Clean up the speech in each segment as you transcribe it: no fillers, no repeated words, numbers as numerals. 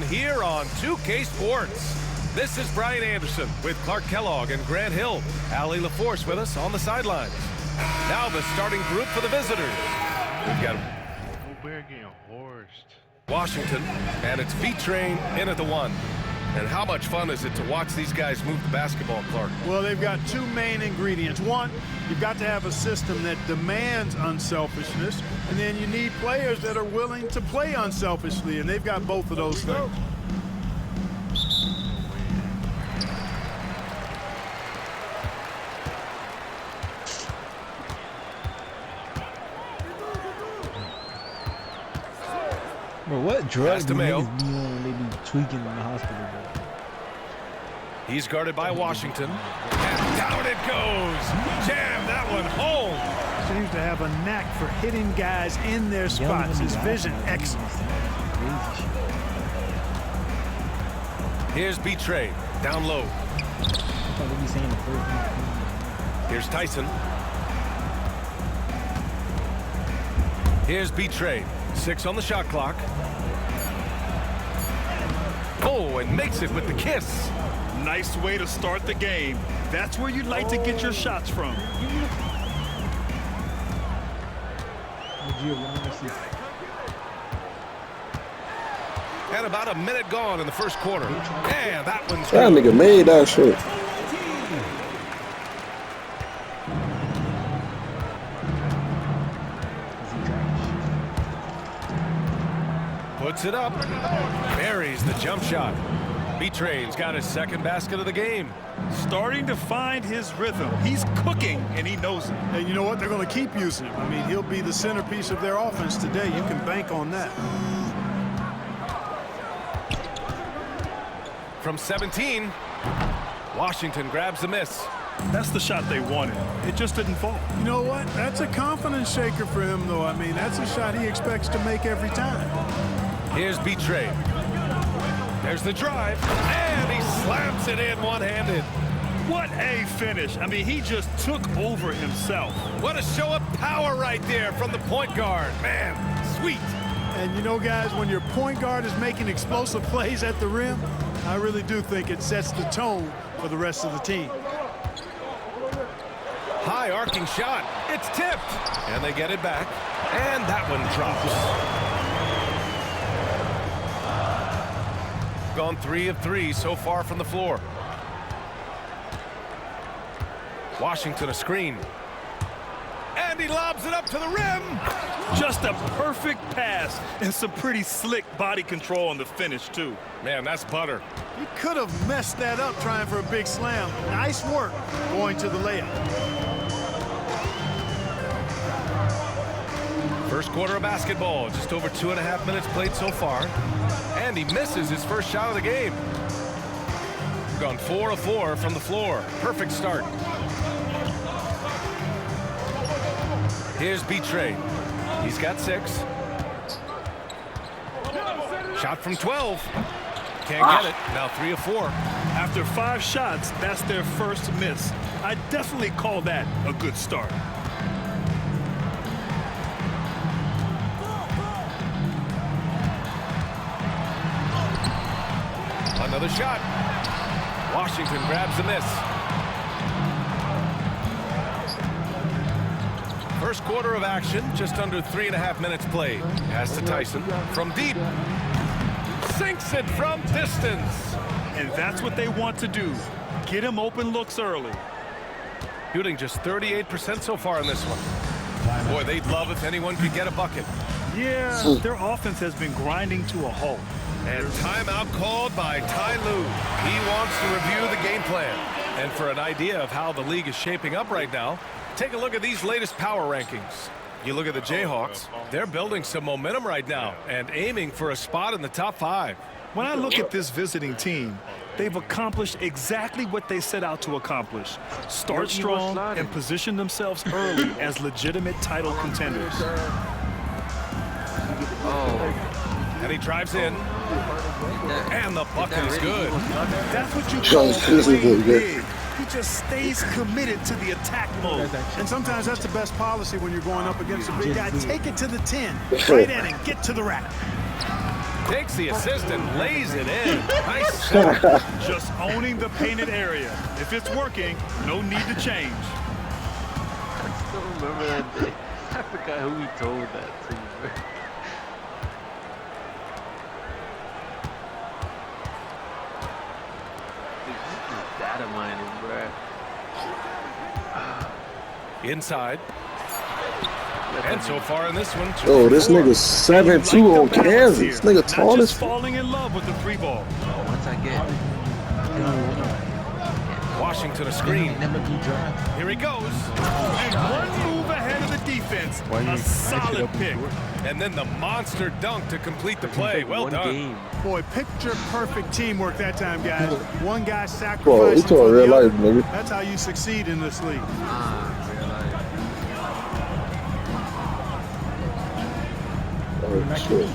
here on 2K Sports. This is Brian Anderson with Clark Kellogg and Grant Hill. Allie LaForce with us on the sidelines. Now the starting group for the visitors. We've got Bear getting horsed. Washington, and it's V-Train in at the 1. And how much fun is it to watch these guys move the basketball, Clark? Well, they've got two main ingredients. One, you've got to have a system that demands unselfishness, and then you need players that are willing to play unselfishly, and they've got both of those things. Bro, what drugs do Mayo. niggas be on when they be tweaking in the hospital, bro? He's guarded by Washington. And down it goes. Jam that one home. Seems to have a knack for hitting guys in their spots. His vision, excellent. Here's B-Train, down low. Here's Tyson. Here's B-Train, 6 on the shot clock. Oh, and makes it with the kiss. Nice way to start the game. That's where you'd like to get your shots from. And about a minute gone in the first quarter. And that one's That nigga made that shit. puts it up. Buries the jump shot. B-Train's got his second basket of the game. Starting to find his rhythm. He's cooking, and he knows it. And you know what? They're going to keep using him. I mean, he'll be the centerpiece of their offense today. You can bank on that. From 17, Washington grabs the miss. That's the shot they wanted. It just didn't fall. You know what? That's a confidence shaker for him, though. I mean, that's a shot he expects to make every time. Here's B-Train. There's the drive, and he slams it in one-handed. What a finish. I mean, he just took over himself. What a show of power right there from the point guard. Man, sweet. And you know, guys, when your point guard is making explosive plays at the rim, I really do think it sets the tone for the rest of the team. High arcing shot. It's tipped. And they get it back. And that one drops. Gone 3 of 3 so far from the floor. Washington a screen. And he lobs it up to the rim. Just a perfect pass and some pretty slick body control on the finish, too. Man, that's butter. He could have messed that up trying for a big slam. Nice work going to the layup. First quarter of basketball, just over 2.5 minutes played so far. And he misses his first shot of the game. Gone 4 of 4 from the floor. Perfect start. Here's B-Train. He's got 6. Shot from 12. Can't get it. Now 3 of 4. After 5 shots, that's their first miss. I definitely call that a good start. Another shot. Washington grabs the miss. First quarter of action, just under 3.5 minutes played. Pass to Tyson from deep. Sinks it from distance. And that's what they want to do. Get him open looks early. Shooting just 38% so far in this one. Boy, they'd love if anyone could get a bucket. Yeah, their offense has been grinding to a halt. And timeout called by Ty Lue. He wants to review the game plan. And for an idea of how the league is shaping up right now, take a look at these latest power rankings. You look at the Jayhawks, they're building some momentum right now and aiming for a spot in the top 5. When I look at this visiting team, they've accomplished exactly what they set out to accomplish. Start strong and position themselves early as legitimate title contenders. And he drives in. And the bucket is good. That's what you call playing big. He just stays committed to the attack mode. And sometimes that's the best policy when you're going up against a big guy. Take it to the 10. Right in and get to the rack. Takes the assist and lays it in. Nice set. Just owning the painted area. If it's working, no need to change. I still remember that day. I forgot who he told that to. Data mining, bro. Inside. And so far in this one, Oh, this nigga's 7'2" on Kansas. This nigga Not tall as just falling in love with the 3-ball. Once I get Washington a screen. Never be dry. Here he goes. And one move ahead of the defense. A solid pick. And then the monster dunk to complete the play. Well one done. game. Boy, picture perfect teamwork that time, guys. One guy Bro, sacrificing we for talking the real other. life, nigga. That's how you succeed in this league. Oh, shit.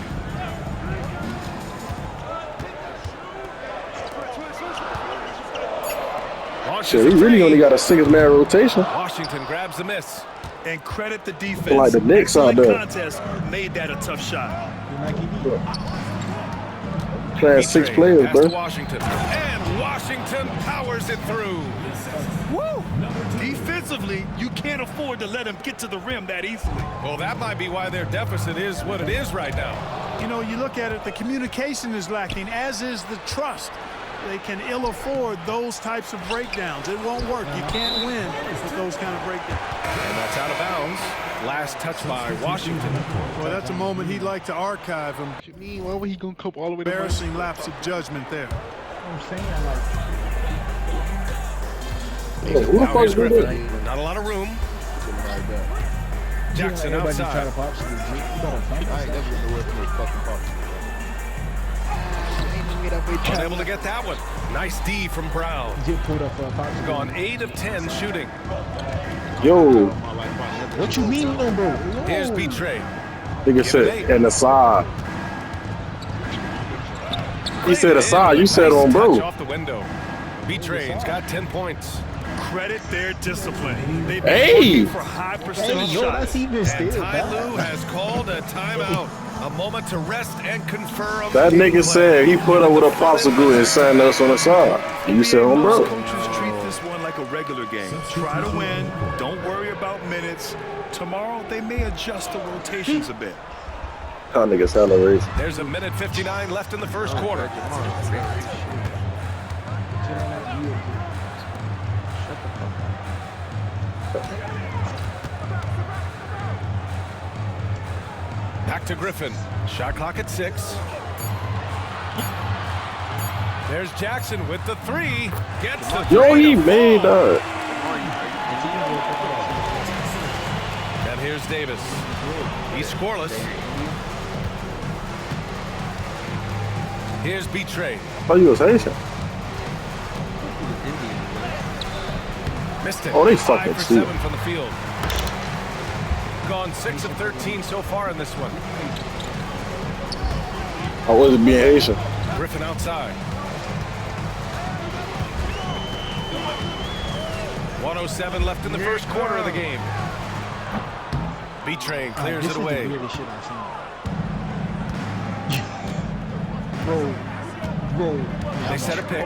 Shit, he really only got a 6-man rotation. Washington grabs the miss. And credit the defense. Like the Knicks out Excellent there. contest made that a tough shot. Playing 6 players, Pass to bro. Washington. And Washington powers it through. Woo! Defensively, you can't afford to let him get to the rim that easily. Well, that might be why their deficit is what it is right now. You know, you look at it, the communication is lacking, as is the trust. They can ill afford those types of breakdowns. It won't work. You can't win with those kind of breakdowns. And that's out of bounds. Last touch by Washington. Boy, that's a moment he'd like to archive him. What you mean? Why would he gonna come all the way to Embarrassing lapse of judgment there. I'm saying, like, Who the Now fuck here's is doing Griffin. that? Not a lot of room. Jackson everybody try outside. to pop shit. You better find I ain't yourself. never been nowhere from no fucking park. Unable to get that one. Nice D from Brown. Get pulled up for a pop shit. Gone 8 of 10 shooting. Yo, What you mean, no, bro? Here's B-Trey. nigga said, and the side. He said aside, you said on Touch bro. off the window. B-Tray's got 10 points. Credit their discipline. They've been Hey! working for high percentage Hey, yo, shots. that's even And still Ty bad. Lue has called a timeout. A moment to rest and confer on That the game nigga plan. said he put up with a popsicle and something else on the side. And you said on Most bro. coaches treat this one like a regular game. Try to win. Don't worry about minutes. Tomorrow, they may adjust the rotations a bit. That nigga's hella racist. There's a minute 59 left in the first quarter. Back to Griffin. Shot clock at 6. There's Jackson with the 3. Gets the 3. Yo, he to made fall. that. And here's Davis. He's scoreless. Here's B-Tray. Oh, you was Haitian. Missed it. Oh, they 5 fucking for cheating. 7 from the field. Gone 6 of 13 so far in this one. I wasn't being Haitian. Griffin outside. 1:07 left in the first quarter of the game. B-Train clears This it is away. the weirdest shit I've seen. Bro. They set a pick.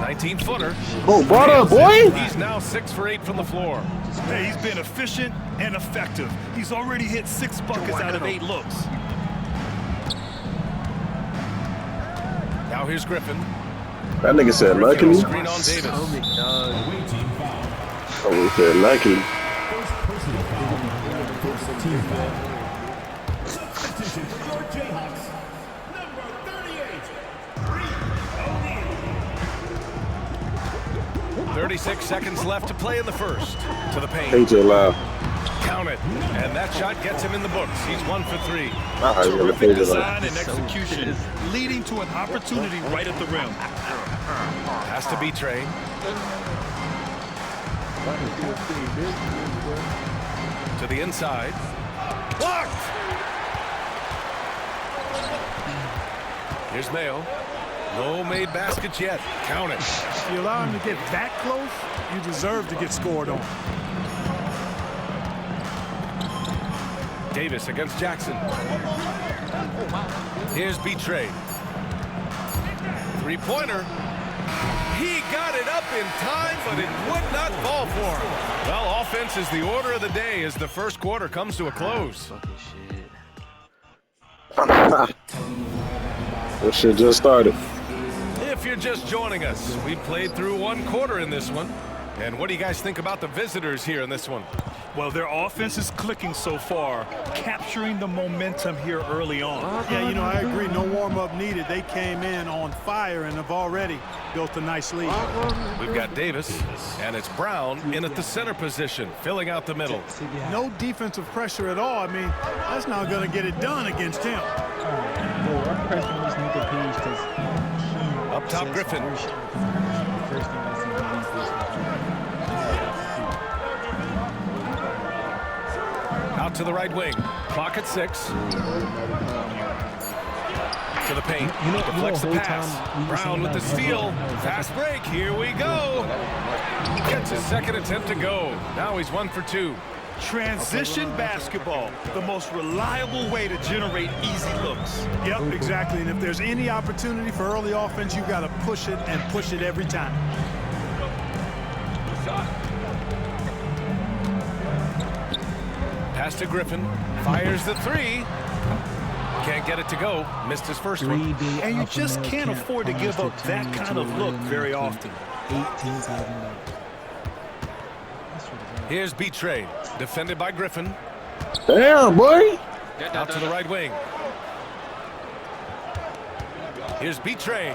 19-footer. Oh, brother, boy. He's now 6 for 8 from the floor. Hey, he's been efficient and effective. He's already hit 6 buckets out of 8 looks. Now here's Griffin. That nigga said Griffin will luckily. screen on Davis. Oh, he said luckily. Oh, 36 seconds left to play in the first. To the paint. AJ Live. Count it. And that shot gets him in the books. He's 1 for 3. Nah, he's gonna Terrific play it design and execution, leading to an opportunity right at the rim. Has to be Train. To the inside. Blocked! Here's Mayo. No made baskets yet. Count it. If you allow him to get that close, you deserve to get scored on. Davis against Jackson. Here's B-Trade. Three-pointer. He got it up in time, but it would not fall for him. Well, offense is the order of the day as the first quarter comes to a close. Fucking shit. This shit just started. If you're just joining us, we played through one quarter in this one. And what do you guys think about the visitors here in this one? Well, their offense is clicking so far, capturing the momentum here early on. Yeah, you know, I agree. No warm-up needed. They came in on fire and have already built a nice lead. We've got Davis, and it's Brown in at the center position, filling out the middle. No defensive pressure at all. I mean, that's not going to get it done against him. Bro, I'm pressing this nigga page because Up top, Griffin. First thing I see him Out to the right wing. Clock at 6. To the paint. Deflects the pass. Brown with the steal. Fast break. Here we go. Gets his second attempt to go. Now he's 1 for 2. Transition basketball, the most reliable way to generate easy looks. Yep, exactly. And if there's any opportunity for early offense, you got to push it and push it every time. Pass to Griffin. Fires the 3. Can't get it to go. Missed his first one. And you just can't afford to give up that kind of look very often. 18-11. Here's B-Trade. Defended by Griffin. Damn, boy. Out to the right wing. Here's B-Trade.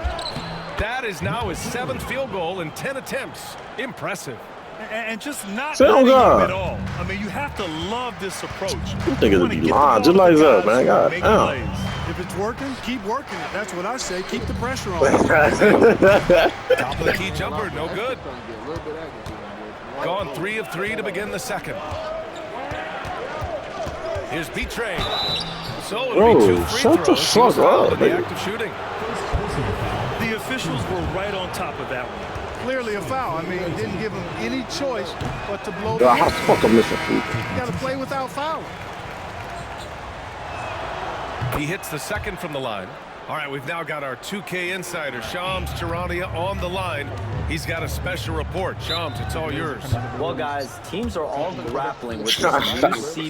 That is now his 7th field goal in 10 attempts. Impressive. And just not Say, oh, letting him God. at all. I mean, you have to love this approach. You think it'll be lying just like that, man. God damn. If it's working, keep working it. That's what I say. Keep the pressure on. Top of the key jumper, no good. Gone 3 of 3 to begin the second. Here's B-Trade. So it'll be 2 Bro, free shut the throws. He was fuck fouled up, in the nigga. act of shooting. The officials were right on top of that one. Clearly a foul. I mean, he didn't give him any choice but to blow the Yo, how the whistle. fuck I'm missing food? You got to play without fouling. He hits the second from the line. All right, we've now got our 2K insider, Shams Charania, on the line. He's got a special report. Shams, it's all yours. Well, guys, teams are all grappling with this new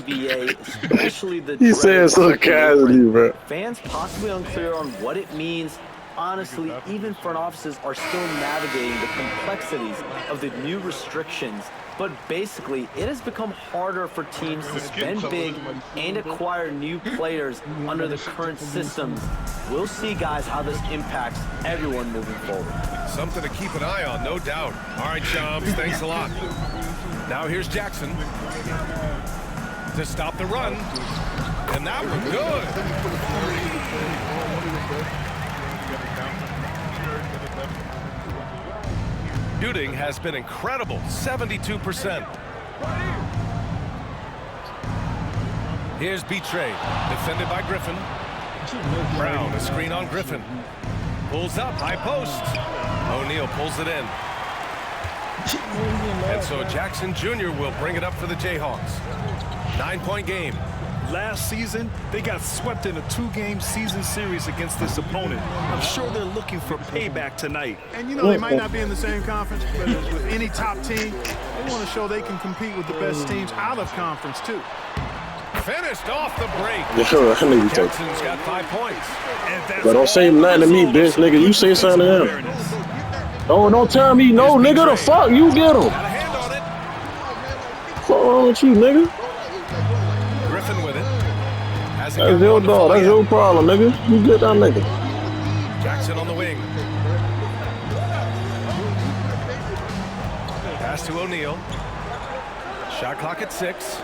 CBA, especially the He said so dreaded casually, bro. Fans possibly unclear on what it means. Honestly, even front offices are still navigating the complexities of the new restrictions. But basically, it has become harder for teams to spend big and acquire new players under the current systems. We'll see, guys, how this impacts everyone moving forward. Something to keep an eye on, no doubt. All right, Shams, thanks a lot. Now here's Jackson to stop the run. And that was good. Shooting has been incredible, 72%. Here's B-Trade, defended by Griffin. Brown, a screen on Griffin. Pulls up, high post. O'Neal pulls it in. And so Jackson Jr. will bring it up for the Jayhawks. 9-point game. Last season, they got swept in a 2-game season series against this opponent. I'm sure they're looking for payback tonight. And, you know, they might not be in the same conference, but as with any top team, they want to show they can compete with the best teams out of conference, too. Finished off the break. Yo, that nigga take. Jackson's got 5 points. And that's But don't say nothing to me, bitch, nigga. You say something to him. Oh, don't tell me no, nigga. The fuck you get him. Got a hand on it. What's wrong with you, nigga? Griffin with it. Has it That's got your one to dog. fall That's in. your problem, nigga. You get that nigga. Jackson on the wing. Pass to O'Neal. Shot clock at 6.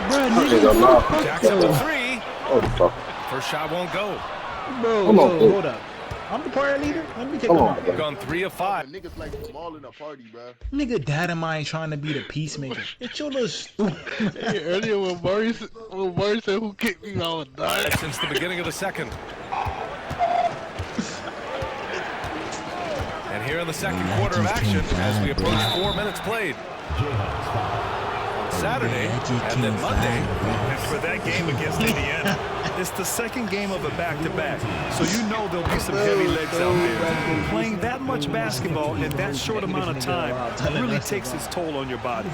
Jackson with 3. Oh, fuck. First shot won't go. Bro, Come on, bro. hold up. I'm the party leader. Let me take Come him on, out. bro. Gone 3 of 5. Niggas like Jamal in a party, bro. Nigga, dad of mine trying to be the peacemaker. It's your little stupid. Hey, earlier when Murray said who kicked me, I would die. Since the beginning of the second. And here in the second quarter of action as we approach 4 minutes played. Saturday, and then Monday. And for that game against Indiana, it's the second game of a back-to-back, so you know there'll be some heavy legs out there. Playing that much basketball in that short amount of time really takes its toll on your body.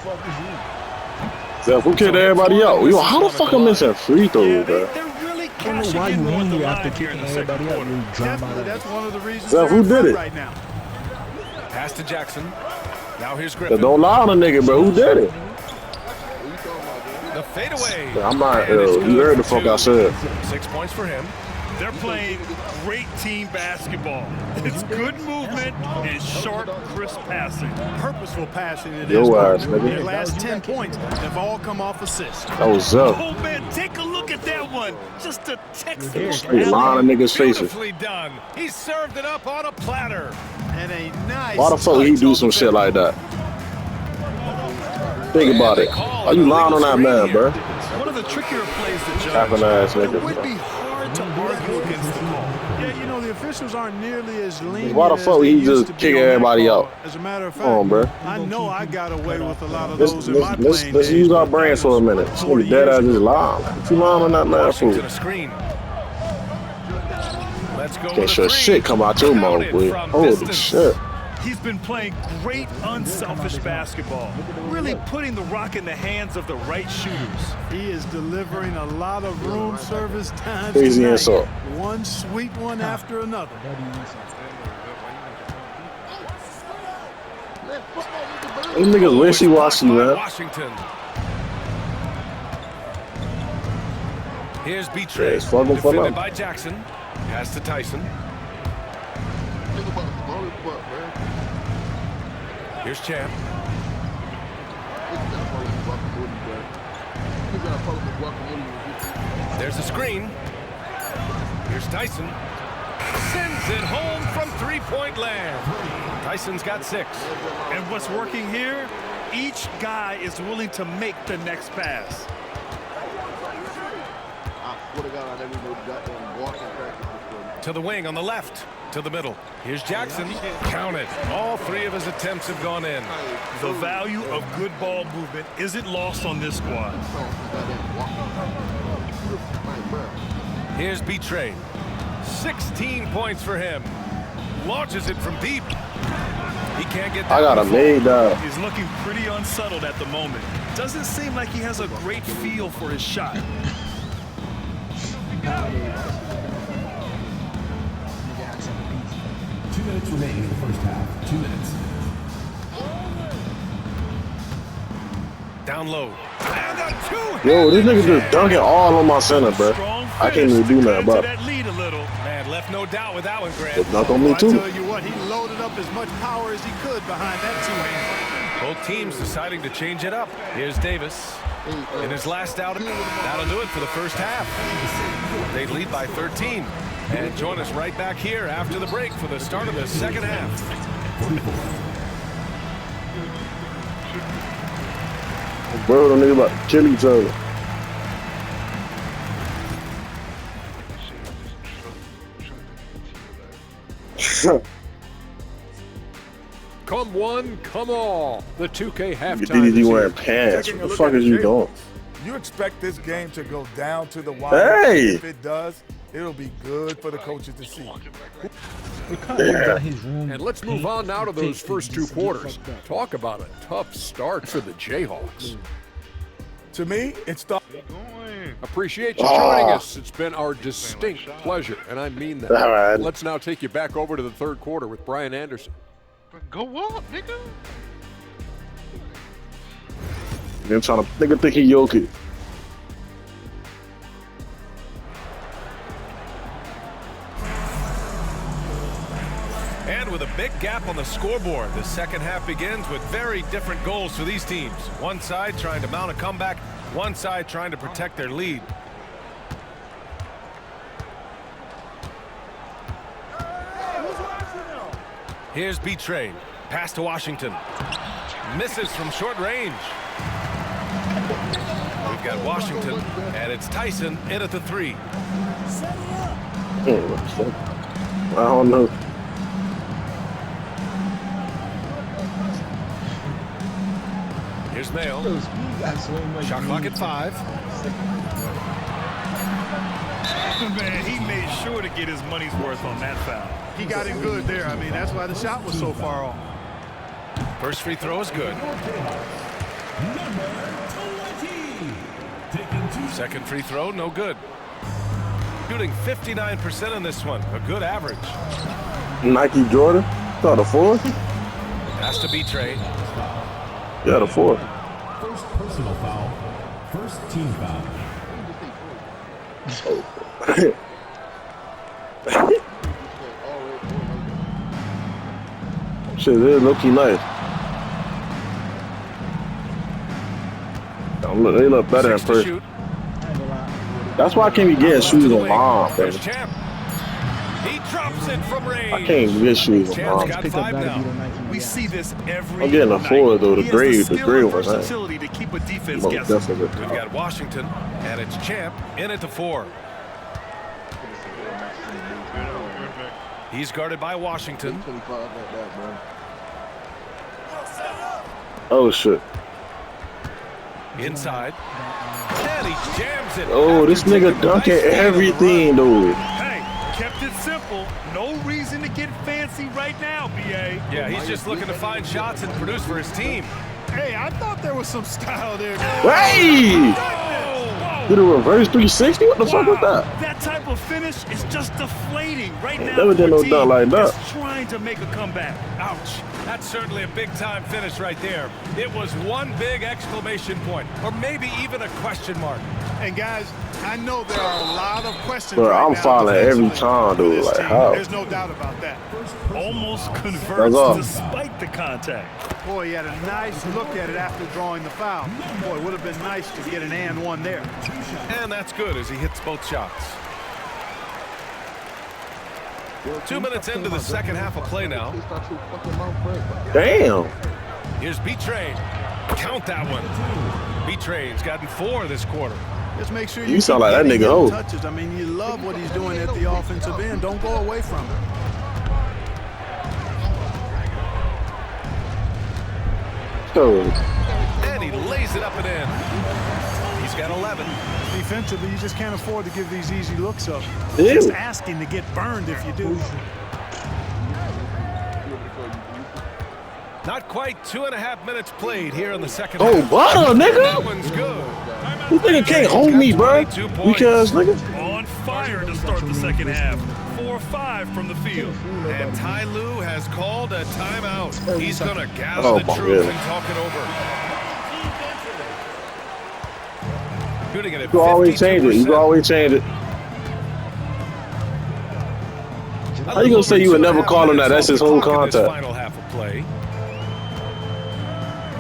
Zeph, who kicked everybody out? Yo, how the fuck I'm missing free throw, bro? They're really I don't know cashing why you in on in the here after line here in kicking the second everybody out. quarter. You drama Definitely, out. that's one of the reasons Zeph, they're who in did front it? right now. Pass to Jackson. Now here's Griffin. Don't lie on a nigga, bro. Who did it? The fadeaway. I'm not, And it's you good heard the for fuck I said. 6 points for him. They're playing great team basketball. It's good movement and sharp, crisp passing. Purposeful passing it Yo is. ass, Their nigga. last 10 points have all come off assists. That was Zeph. Oh, man, take a look at that one. Just a textbook. He lying on niggas' faces. Beautifully done. He served it up on a platter. And a nice Why the fuck he touch do on some the shit like that? Think about it. Why you lying on that man, bro? One of the trickier plays to judge. Tapping ass It nigga. would be hard to argue against the call. Yeah, you know, the officials aren't nearly as lenient. Why the as fuck they he used just to be kick on that everybody call. out? As a matter of fact, Come on, bro. I know I got away with a lot of Let's those in my playing let's days, use our but brains that for a was minute. This 40 nigga dead years ass just ago. lying. What you lying on that man Washington for? a screen. Let's go Can't with sure a three. shit come out your mouth, Counted boy. from Holy distance. shit. He's been playing great, unselfish basketball, really putting the rock in the hands of the right shooters. He is delivering a lot of room service times Crazy tonight. insult. One sweet one after another. These niggas wishy-washy, By man. Washington. Here's Yeah, Betray. it's fucking for Defended them. by Jackson. Pass to Tyson. Here's Champ. There's a screen. Here's Tyson. Sends it home from three-point land. Tyson's got 6. And what's working here? Each guy is willing to make the next pass. To the wing on the left. To the middle. Here's Jackson. Count it. All 3 of his attempts have gone in. The value of good ball movement isn't lost on this squad. Here's Betray. 16 points for him. Launches it from deep. He can't get that. I got a made dog. He's looking pretty unsettled at the moment. Doesn't seem like he has a great feel for his shot. 2 minutes remaining in the first half. 2 minutes. Down low. And a two-handed Yo, this nigga jam. just dunking all on my center, bro. Strong I can't even finish do to nothing cut about into it. that lead a little. Man, left no doubt with that one, Grant. It dunk on me I too. tell you what, he loaded up as much power as he could behind that two-hand. Both teams deciding to change it up. Here's Davis. In his last outing, that'll do it for the first half. They lead by 13. And join us right back here after the break for the start of the second half. Bro, them niggas about to kill each other. Come one, come all. The 2K halftime. DDD is wearing here. pants. What the fuck is you doing? You expect this game to go down to the wire. Hey! If it does, it'll be good for the coaches to see. And let's move on now to those first 2 quarters. Talk about a tough start for the Jayhawks. To me, it's the Appreciate you joining us. It's been our distinct pleasure, and I mean that. All right. Let's now take you back over to the third quarter with Brian Anderson. Go up, nigga. I'm trying to think he Jokic. And with a big gap on the scoreboard, the second half begins with very different goals for these teams. One side trying to mount a comeback, one side trying to protect their lead. Here's Betray. Pass to Washington. Misses from short range. We've got Washington, and it's Tyson in at the 3. I don't know. Here's Mayo. Shot clock at 5. Man, he made sure to get his money's worth on that foul. He got him good there. I mean, that's why the shot was so far off. First free throw is good. Second free throw, no good. Shooting 59% on this one. A good average. Nike Jordan. Got a 4. Has to be Trey. Got a 4. First personal foul. First team foul. Shit, they're low-key nice. They look better in person. That's why I can't be getting shoes on mom, baby. He drops it from range. I can't get shoes on mom. Got 5 now. We see this every I'm getting a 4 though. The gray one. versatility to keep a defense guessing. We've got Washington, and it's Champ in it to 4. He's guarded by Washington. Oh shit. Inside. And he jams it. Oh, this nigga dunking everything, dude. Hey, kept it simple. No reason to get fancy right now, BA. Yeah, he's just looking to find shots and produce for his team. Hey, I thought there was some style there. Hey! Did a reverse 360? What the fuck was that? That type of finish is just deflating right now. Never did no dunk like that. Trying to make a comeback. Ouch. That's certainly a big-time finish right there. It was one big exclamation point, or maybe even a question mark. And guys, I know there are a lot of questions. Bro, right I'm now falling every time, dude. Like, how? There's no doubt about that. Almost converts despite the contact. Boy, he had a nice look at it after drawing the foul. Boy, it would have been nice to get an and one there. And that's good as he hits both shots. 2 minutes into the second half of play now. Damn. Here's B-Train. Count that one. B-Train's gotten 4 this quarter. Just make sure you sound like that nigga old. Touches. I mean, you love what he's doing at the offensive end. Don't go away from it. And he lays it up and in. He's got 11. Defensively, you just can't afford to give these easy looks up. Ew. Just asking to get burned if you do. Not quite 2.5 minutes played here in the second half. Oh, butter, nigga. That one's good. This nigga can't hold me, bro. Because, nigga. On fire to start the second half. 4-5 from the field. And Ty Lue has called a timeout. He's going to gather the troops and talk it over. Shooting it at 52%. You always change it. You always change it. How you gonna say you would never call him that? That's his whole contact. Final half of play.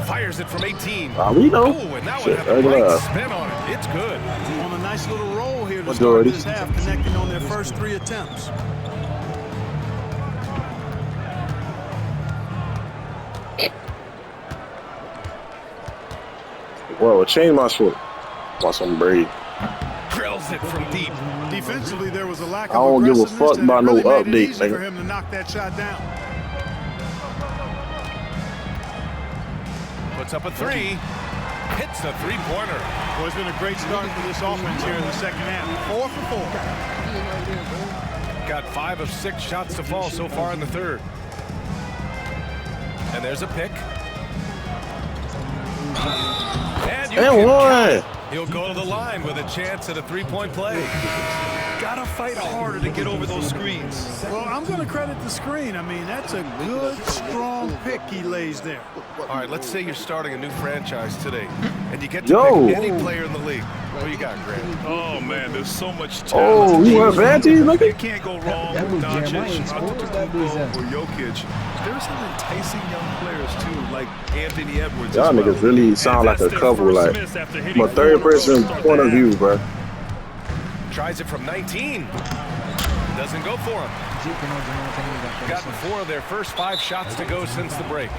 Fires it from 18. We know. Oh, and that would have a great spin on it. It's good. On a nice little roll here to start this half, connecting on their first 3 attempts. Well, change my foot. Want some braid. Drills it from deep. Defensively, there was a lack of I don't give a fuck about no update, for him to knock that shot down. Puts up a 3. Hits the 3-pointer. Well, it's been a great start for this offense here in the second half. 4 for 4. Got 5 of 6 shots to fall so far in the third. And there's a pick. And one. He'll go to the line with a chance at a 3-point play. Gotta fight harder to get over those screens. Well, I'm going to credit the screen. I mean, that's a good, strong pick he lays there. All right, let's say you're starting a new franchise today, and you get to pick any player in the league. What you got, Grant? Oh, man, there's so much talent. Oh, you want Vanty? Look You at can't go wrong with Doncic, Antetokounmpo, or Jokic. There's some enticing young players, too, like Anthony Edwards. y'all niggas really sound like a couple, like, from a third-person point of view, bro. Tries it from 19. Doesn't go for him. Gotten 4 of their first 5 shots to go since the break.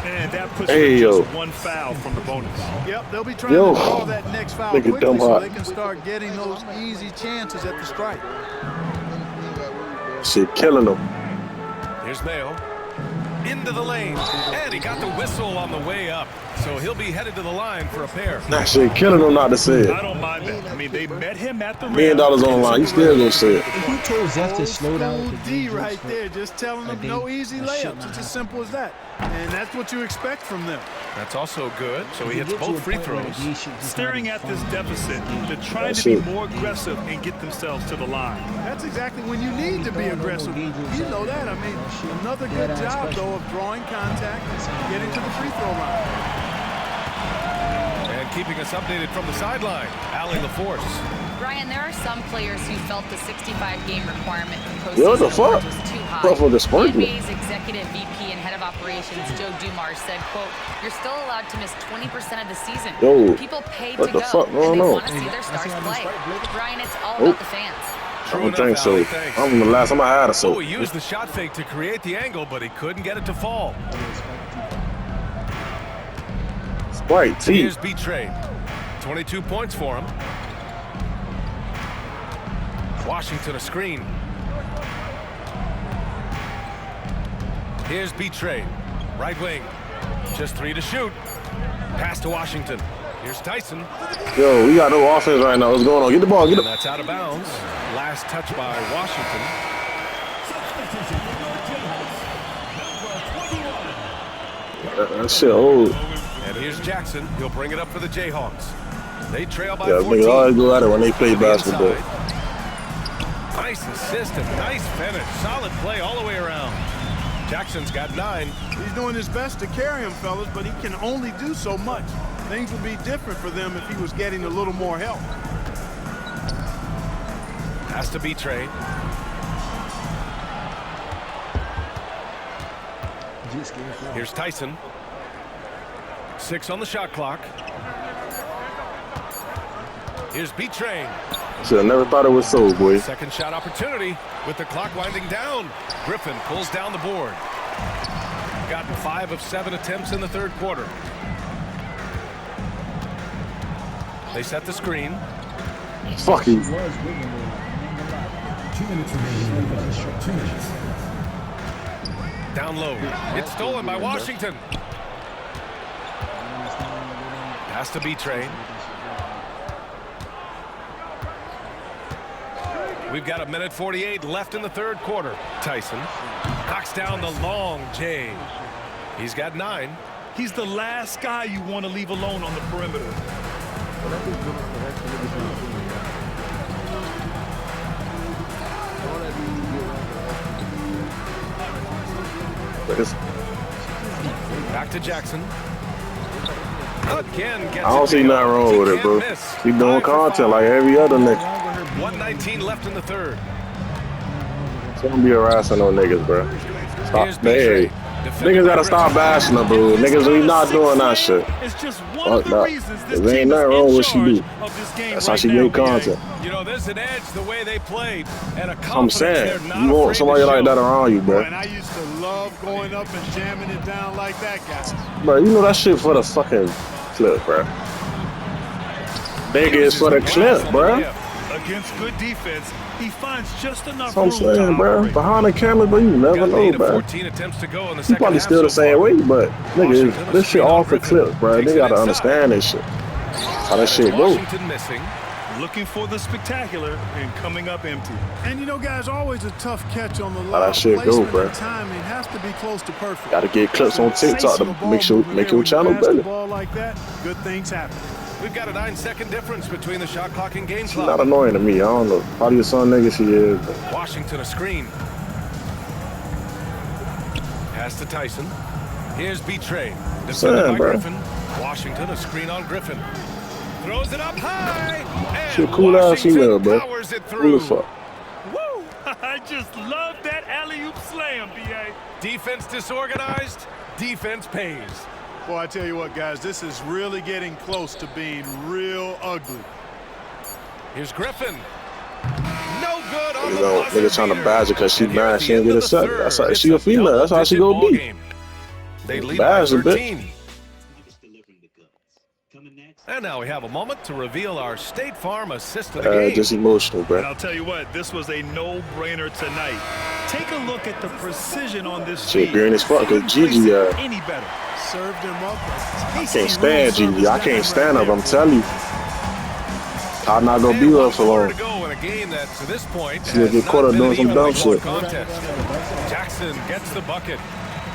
And that puts just 1 foul from the bonus. Yep, they'll be trying to draw that next foul quickly so they can start getting those easy chances at the strike. Shit, killing them. Here's Mayo. Into the lane. And he got the whistle on the way up. so he'll be headed to the line for a pair. That shit killing him not to say it. I don't mind that. I mean, they met him at the $1 million on the line. You still gonna say it. If he told Zeth to slow down Old with the D game, right there, just telling them no easy layups. It's as simple as that. And that's what you expect from them. That's also good, so he hits both free throws. Staring at this deficit, they're trying to be more aggressive and get themselves to the line. That's exactly when you need to be aggressive. You know that. I mean, another good job, though, of drawing contact and getting to the free throw line. And keeping us updated from the sideline, Allie LaForce. Brian, there are some players who felt the 65-game requirement for Yo, what the postseason fuck? was too high. Fuck the The sprinkler. NBA's executive VP and head of operations, Joe Dumars, said, quote, "You're still allowed to miss 20% of the season. Yo, People paid what to the go, fuck and going they on? want to see their stars play. Brian, it's all Oh. about the fans." I True don't think enough, so. Allie, thanks. I'm the last time I had a Oh, so. he used the shot fake to create the angle, but he couldn't get it to fall. Sprite T. Here's B-Trade. 22 points for him. Washington a screen. Here's B-Trade. Right wing. Just 3 to shoot. Pass to Washington. Here's Tyson. Yo, we got no offense right now. What's going on? Get the ball. Get And the. that's out of bounds. Last touch by Washington. That shit old. And here's Jackson. He'll bring it up for the Jayhawks. They trail by Yeah, 14. niggas always go at it when they play To the basketball. inside. Nice assist and nice finish. Solid play all the way around. Jackson's got 9. He's doing his best to carry him, fellas, but he can only do so much. Things would be different for them if he was getting a little more help. Has to be trade. Here's Tyson. 6 on the shot clock. Here's B-Train. Should have never thought it was so, boy. Second shot opportunity with the clock winding down. Griffin pulls down the board. Gotten 5 of 7 attempts in the third quarter. They set the screen. Fuck you. 2 minutes remaining. 2 minutes. Down low. It's stolen by Washington. Has to be Train. We've got 1:48 left in the third quarter. Tyson knocks down the long J. He's got 9. He's the last guy you want to leave alone on the perimeter. Back to Jackson. Again gets I don't see nothing wrong with it, bro. He doing content like every other nigga. 1:19 left in the third. Don't be harassing no niggas, bro. Stop. Hey, niggas gotta stop bashing them, bro. Niggas, we not doing that shit. It's just one of the reasons this There ain't team nothing is wrong in with what she charge do. of this game That's how right she now, make BA. content. You know, there's an edge the way they played, and a I'm confidence saying, they're not you want afraid somebody to like show. that around you, bro. And I used to love going up and jamming it down like that guy. Bro, you know that shit for the fucking clip, bro. Big is for the clip, bro. Against good defense, he finds just enough That's what I'm room to saying, bro. operate. Behind the camera, but you never Got know, 8 of bro. 14 attempts to go in the You second probably half still the so same far. way, but nigga, Washington this shit on all for Griffin. clips, bro. Takes They it gotta inside. understand this shit. How that shit go. Washington missing. Looking for the spectacular and coming up empty. And you know, guys, always a tough catch on the How lob. that shit go, Placement bro. and timing has to be close to perfect. Gotta get clips on TikTok to make Sensational your ball channel movement there. When you pass the better. ball like that, good things happen. We've got a 9-second difference between the shot clock and game She's clock. not annoying to me. I don't know. Probably some nigga she is. But Washington a screen. Pass to Tyson. Here's B-Train. Defended Saying, by bro. Griffin. Washington a screen on Griffin. Throws it up high. she a And cool ass Washington female, bro. powers it Who through. the fuck? Woo! I just love that alley-oop slam, BA. Defense disorganized. Defense pays. Boy, I tell you what, guys, this is really getting close to being real ugly. Here's Griffin. No good on the Niggas buzzer trying to beater. badge her because she And here bad. at She the ain't end get of a the shot. third, That's how it's she a a female. That's how she double-digit gonna ball be. game. They lead by Badge a bitch. 13. And now we have a moment to reveal our State Farm assist of the game. Just emotional, And bro. I'll tell you what, this was a no-brainer tonight. Take a look at the precision on this Shit feed. green as fuck, 'cause Couldn't place Gigi, it any better. served him up. I can't stand GG. I can't stand up. I'm telling you. I'm not gonna be there for long. To go in a game that, to this point, He'll get caught up doing some dumb shit. Jackson gets the bucket.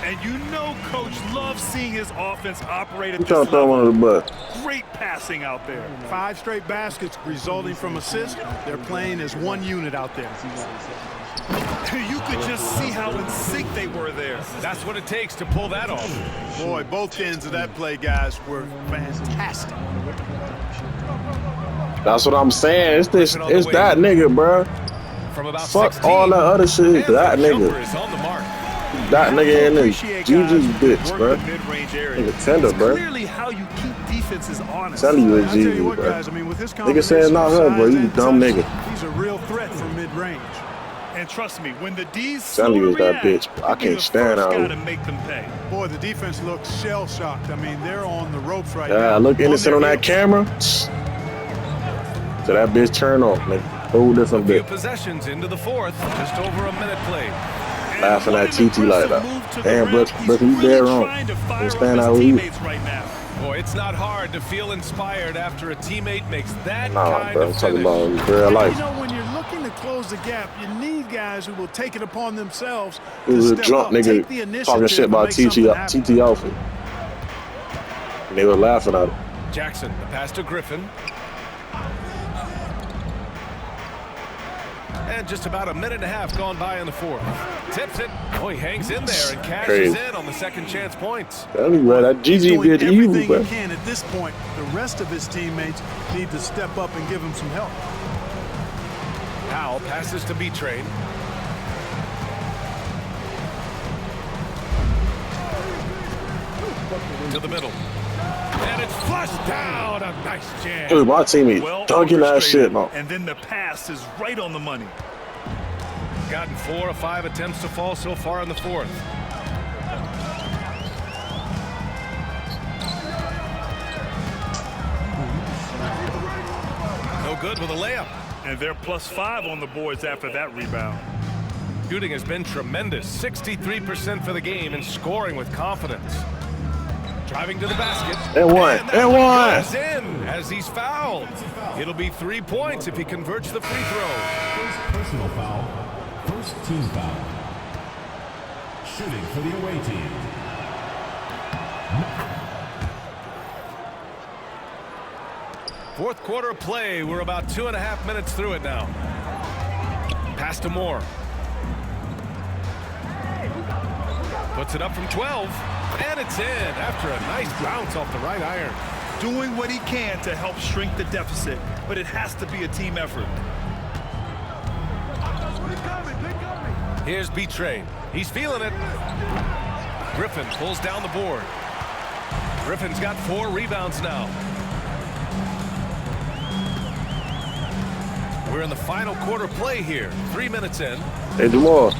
And you know Coach loves seeing his offense operate at I'm this trying to throw one level. of the butt. Great passing out there. 5 straight baskets resulting from assists. They're playing as one unit out there. You could just see how in sync they were there. That's what it takes to pull that off. Boy, both ends of that play, guys, were fantastic. That's what I'm saying. It's that nigga, bro. From about Fuck 16, all that other shit. That nigga. is on the mark. That nigga in this GG's bitch, bro. Nigga tender, bro. Clearly how you keep defenses honest. I'm telling you it's I'll tell you GG, what, bro. guys, I mean, with this Nigga saying not her, bro. You dumb nigga. He's a real threat from mid-range. And trust me, when the D's Telling you it's that bitch. I can't stand out. Gotta make them pay. Boy, the defense looks shell-shocked. I mean, they're on the ropes right Yeah, now. I look innocent on that camera. So that bitch turn off, nigga. Whole different Few bitch. possessions into the fourth. Just over a minute played. Laughing at TT like that. Damn, bro, you dead wrong. Don't stand out with you. Boy, it's not hard to feel inspired after a teammate makes that Nah, kind bro, I'm of talking finish. about real And life. you know, when you're looking to close the gap, you need guys who will take it upon themselves He was to a step drunk up, nigga take the initiative talking shit to about make something happen. TT outfit. And they were laughing at him. Jackson, the pass to Griffin. And just about a minute and a half gone by in the fourth. Tips it. Oh, he hangs in there and cashes in on the second chance points. Tell me, bro, that GG Doing bitch evil, everything bro. he can at this point. The rest of his teammates need to step up and give him some help. Powell passes to B-Train. To the middle. And it's flushed down. A nice jam. Dude, my teammate dunking that shit, man. And then the pass is right on the money. Gotten 4 or 5 attempts to fall so far in the fourth. No good with a layup. And they're +5 on the boards after that rebound. Shooting has been tremendous. 63% for the game and scoring with confidence. Driving to the basket. And one. And one. Goes in as he's fouled. It'll be 3 points if he converts the free throw. First personal foul. First team foul. Shooting for the away team. Fourth quarter of play. We're about 2.5 minutes through it now. Pass to Moore. Puts it up from 12. And it's in after a nice bounce off the right iron. Doing what he can to help shrink the deficit, but it has to be a team effort. Here's B-Train. He's feeling it. Griffin pulls down the board. Griffin's got 4 rebounds now. We're in the final quarter play here. 3 minutes in. Hey, Jamal.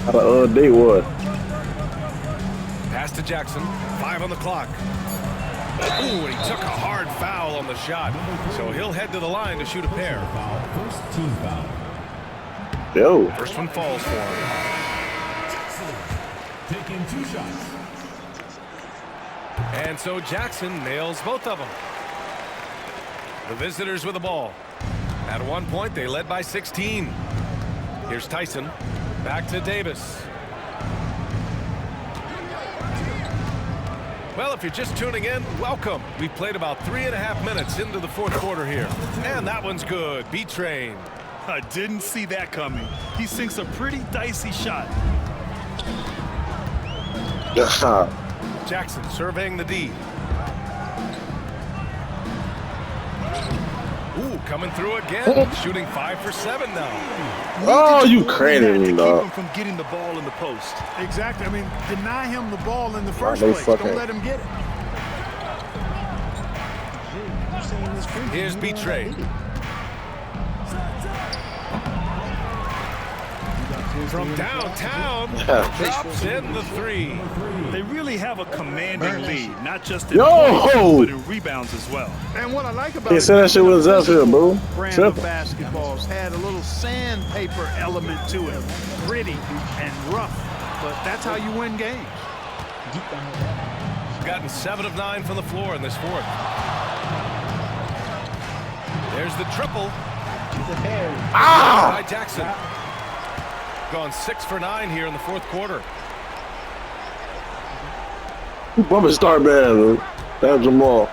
How the date was? Pass to Jackson. 5 on the clock. Ooh, and he took a hard foul on the shot. So he'll head to the line to shoot a pair. First team foul. Yo. First one falls for him. Taking 2 shots. And so Jackson nails both of them. The visitors with the ball. At one point, they led by 16. Here's Tyson. Back to Davis. Well, if you're just tuning in, welcome. We've played about 3.5 minutes into the fourth quarter here. And that one's good. B-Train. I didn't see that coming. He sinks a pretty dicey shot. Jackson surveying the D. Ooh, coming through again. Shooting 5 for 7 now. Oh, you crazy me, dog. Keep him from getting the ball in the post. Exactly. I mean, deny him the ball in the first place. Don't let him get it. Here's B-Train. From downtown, drops in the 3. They really have a commanding lead, not just in Yo! points, but in rebounds as well. And what I like about He said that shit was up here, bro. brand of basketballs had a little sandpaper element to it. Gritty and rough. but that's how you win games. Gotten 7 of 9 from the floor in this fourth. There's the triple. By Jackson. Gone 6 for 9 here in the fourth quarter. Bumper start bad. That's Jamal.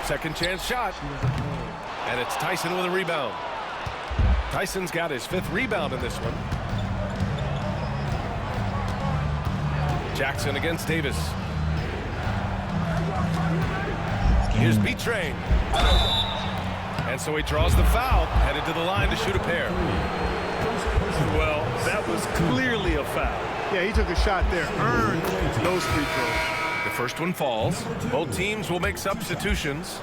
Second chance shot. And it's Tyson with a rebound. Tyson's got his 5th rebound in this one. Jackson against Davis. Here's B-Train. And so he draws the foul, headed to the line to shoot a pair. Well, that was clearly a foul. Yeah, he took a shot there, earned those free throws. The first one falls. Both teams will make substitutions.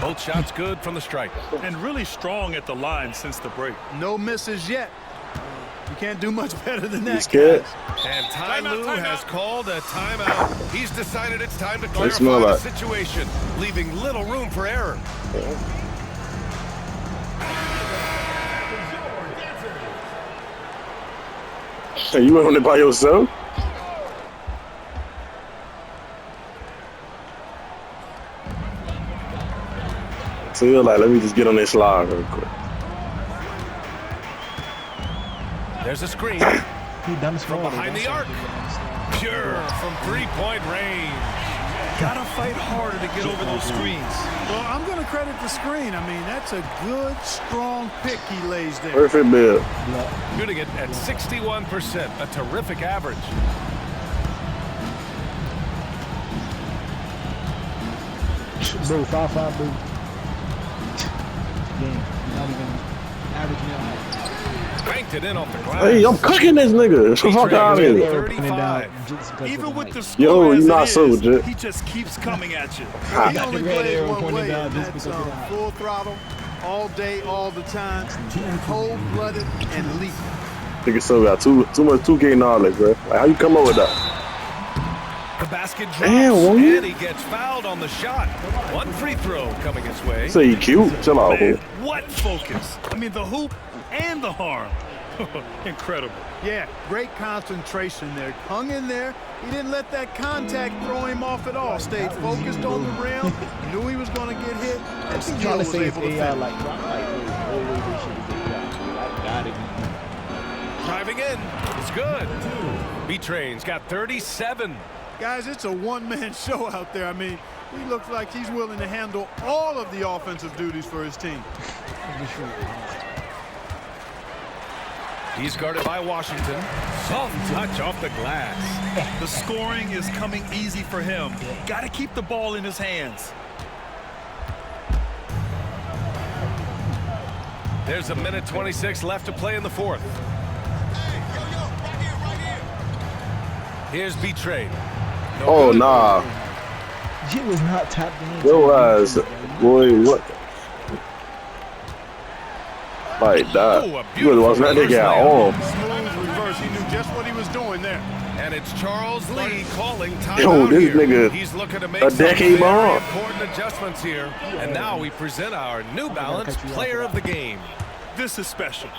Both shots good from the strike. And really strong at the line since the break. No misses yet. You can't do much better than that, guys. And Ty Lue has called a timeout. He's decided it's time to clarify the situation, leaving little room for error. Hey, you went on it by yourself? So you're like, let me just get on this slide real quick. There's a screen from behind the arc. Pure from 3-point range. Gotta fight harder to get over those screens. Well, I'm going to credit the screen. I mean, that's a good, strong pick he lays there. Perfect build. Shooting it at 61%, a terrific average. Bro, 5'5", bro. Game. Not even averaging out. Banked it in off the glass. Hey, I'm cooking this nigga. Fuck out of here. 35. Even with the score Yo, as you not it so is, legit. he just keeps coming at you. He only plays one way, and that's full throttle, all day, all the time, cold-blooded and lethal. Nigga still got too much 2K knowledge, bro. Like, how you come up with that? The basket drops, Damn, and he gets fouled on the shot. One free throw coming his way. Say you cute. Chill out, Man, bro. what focus? I mean, the hoop and the harm. Incredible. Yeah, great concentration there. Hung in there. He didn't let that contact throw him off at all. Stayed focused on the rim. Knew he was going to get hit, and still was able to finish. Driving in. It's good. B-Train's got 37. Guys, it's a one-man show out there. I mean, he looks like he's willing to handle all of the offensive duties for his team. He's guarded by Washington. Soft touch off the glass. The scoring is coming easy for him. Got to keep the ball in his hands. There's a minute 26 left to play in the fourth. Here's B-Train. Oh, nah. Jit was not tapped in. Yo, boy, what? Like that. You was watching that nigga at home. Smooth reverse. He knew just what he was doing there. And it's Charles Lee calling timeout. Yo, this here. nigga He's looking to make a some decade very bomb. important adjustments here. And now we present our New Balance Player of the Game. This is special.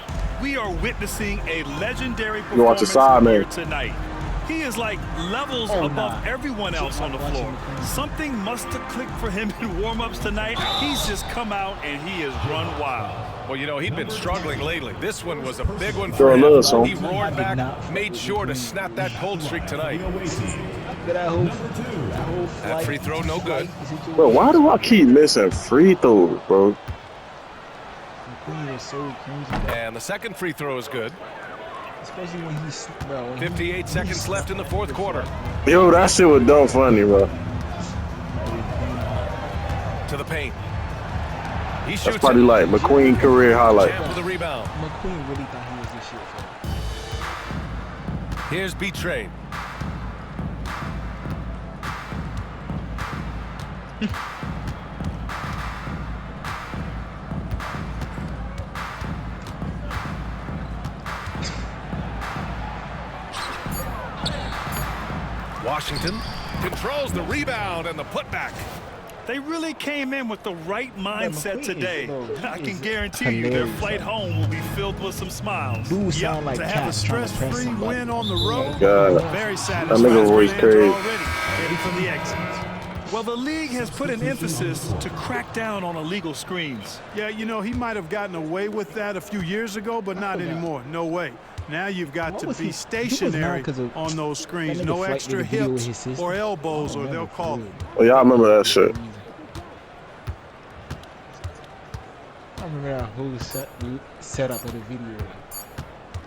We are witnessing a legendary You watch the side, performance here man. tonight. He is like levels above everyone else on the floor. Something must have clicked for him in warm-ups tonight. He's just come out and he has run wild. Well, you know, he'd been struggling lately. This one was a big one Throw for a him. little song. He roared back, made sure to snap that cold streak tonight. That free throw, no good. Bro, why do I keep missing free throws, bro? And the second free throw is good. Especially when he's, bro. 58 seconds left in the fourth quarter. Yo, that shit was dumb funny, bro. To the paint. He shoots That's probably like McQueen career highlight. Champ with the rebound. McQueen really thought he was this shit for. Here's B-Train. Washington controls the rebound and the putback. They really came in with the right mindset today. I can guarantee you their flight home will be filled with some smiles. Yep, to have a stress-free win on the road, very satisfying. That nigga Roy's crazy. Already heading for the exits. Well, the league has put an emphasis to crack down on illegal screens. Yeah, you know, he might have gotten away with that a few years ago, but not anymore. No way. Now you've got to be stationary on those screens. No extra hips or elbows, or they'll call it. Oh, y'all remember that shit. I remember that whole setup of the video.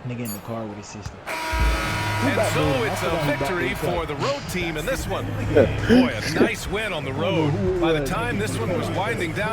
Nigga in the car with his sister. And so it's a victory for the road team in this one. Boy, a nice win on the road. By the time this one was winding down,